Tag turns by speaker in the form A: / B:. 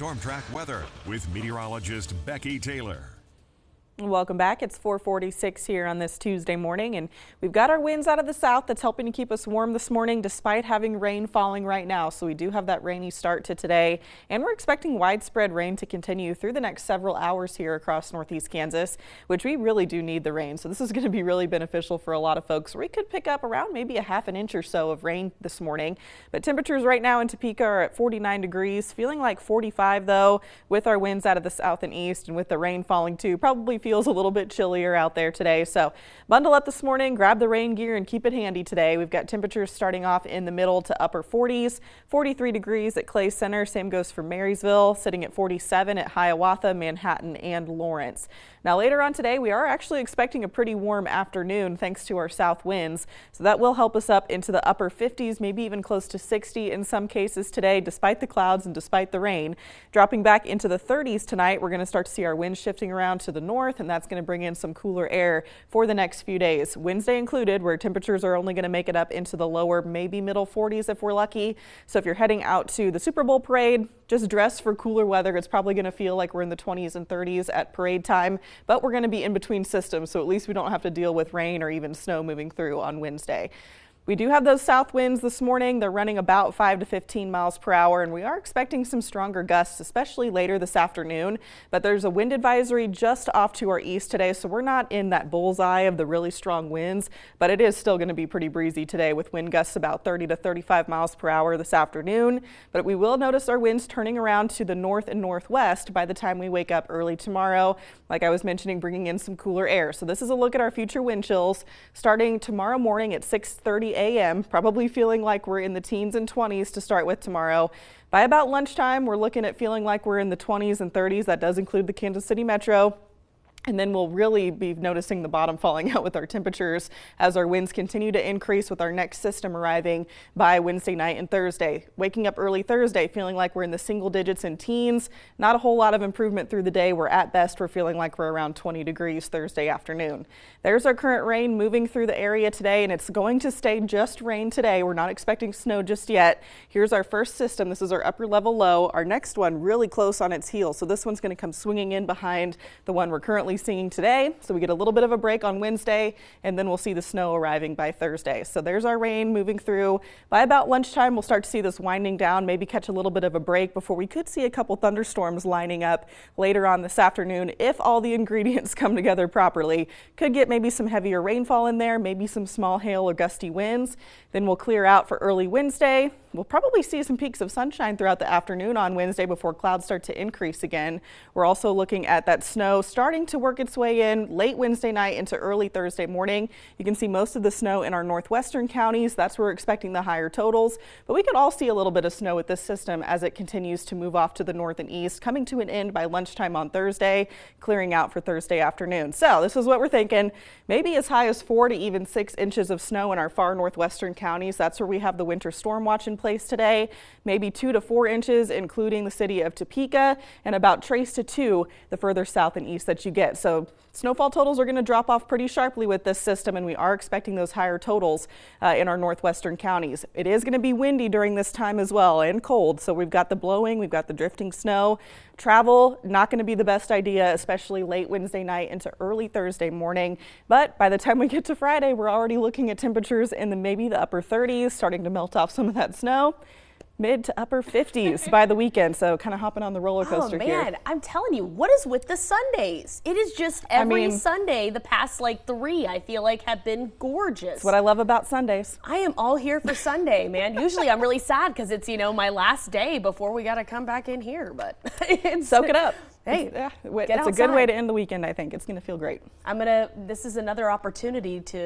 A: Storm Track weather with meteorologist Becky Taylor.
B: Welcome back. It's 4:46 here on this Tuesday morning, and we've got our winds out of the south that's helping to keep us warm this morning despite having rain falling right now. So we do have that rainy start to today, and we're expecting widespread rain to continue through the next several hours here across northeast Kansas, which we really do need the rain. So this is going to be really beneficial for a lot of folks. We could pick up around maybe a half an inch or so of rain this morning, but temperatures right now in Topeka are at 49 degrees, feeling like 45 though, with our winds out of the south and east, and with the rain falling too, probably feels a little bit chillier out there today. So bundle up this morning, grab the rain gear and keep it handy today. We've got temperatures starting off in the middle to upper 40s, 43 degrees at Clay Center. Same goes for Marysville, sitting at 47 at Hiawatha, Manhattan, and Lawrence. Now later on today, we are actually expecting a pretty warm afternoon thanks to our south winds. So that will help us up into the upper 50s, maybe even close to 60 in some cases today, despite the clouds and despite the rain. Dropping back into the 30s tonight, we're going to start to see our winds shifting around to the north, and that's going to bring in some cooler air for the next few days, Wednesday included, where temperatures are only going to make it up into the lower, maybe middle 40s if we're lucky. So if you're heading out to the Super Bowl parade, just dress for cooler weather. It's probably going to feel like we're in the 20s and 30s at parade time, but we're going to be in between systems, so at least we don't have to deal with rain or even snow moving through on Wednesday. We do have those south winds this morning. They're running about 5 to 15 miles per hour, and we are expecting some stronger gusts, especially later this afternoon. But there's a wind advisory just off to our east today, so we're not in that bullseye of the really strong winds, but it is still going to be pretty breezy today with wind gusts about 30 to 35 miles per hour this afternoon. But we will notice our winds turning around to the north and northwest by the time we wake up early tomorrow. Like I was mentioning, bringing in some cooler air. So this is a look at our future wind chills starting tomorrow morning at 6:30 a.m. Probably feeling like we're in the teens and 20s to start with tomorrow. By about lunchtime, we're looking at feeling like we're in the 20s and 30s. That does include the Kansas City metro. And then we'll really be noticing the bottom falling out with our temperatures as our winds continue to increase with our next system arriving by Wednesday night and Thursday. Waking up early Thursday feeling like we're in the single digits and teens. Not a whole lot of improvement through the day. At best, we're feeling like we're around 20 degrees Thursday afternoon. There's our current rain moving through the area today, and it's going to stay just rain today. We're not expecting snow just yet. Here's our first system. This is our upper level low. Our next one really close on its heels. So this one's going to come swinging in behind the one we're currently seeing today. So we get a little bit of a break on Wednesday, and then we'll see the snow arriving by Thursday. So there's our rain moving through. By about lunchtime, we'll start to see this winding down, maybe catch a little bit of a break before we could see a couple thunderstorms lining up later on this afternoon if all the ingredients come together properly. Could get maybe some heavier rainfall in there, maybe some small hail or gusty winds. Then we'll clear out for early Wednesday. We'll probably see some peaks of sunshine throughout the afternoon on Wednesday before clouds start to increase again. We're also looking at that snow starting to work its way in late Wednesday night into early Thursday morning. You can see most of the snow in our northwestern counties. That's where we're expecting the higher totals, but we could all see a little bit of snow with this system as it continues to move off to the north and east, coming to an end by lunchtime on Thursday, clearing out for Thursday afternoon. So this is what we're thinking. Maybe as high as 4 to even 6 inches of snow in our far northwestern counties. That's where we have the winter storm watch in place today. Maybe 2 to 4 inches, including the city of Topeka, and about trace to 2 the further south and east that you get. So snowfall totals are going to drop off pretty sharply with this system, and we are expecting those higher totals in our northwestern counties. It is going to be windy during this time as well, and cold. So we've got the blowing, we've got the drifting snow. Travel, not going to be the best idea, especially late Wednesday night into early Thursday morning. But by the time we get to Friday, we're already looking at temperatures in maybe the upper 30s, starting to melt off some of that snow. Mid to upper 50s by the weekend, so kind of hopping on the roller coaster here.
C: Oh man, I'm telling you, what is with the Sundays? It is just every Sunday, the past like 3, I feel like have been gorgeous.
B: That's what I love about Sundays.
C: I am all here for Sunday, man. Usually I'm really sad because it's, my last day before we got to come back in here, but
B: soak it up.
C: Hey,
B: it's a good way to end the weekend, I think. It's going to feel great.
C: This is another opportunity to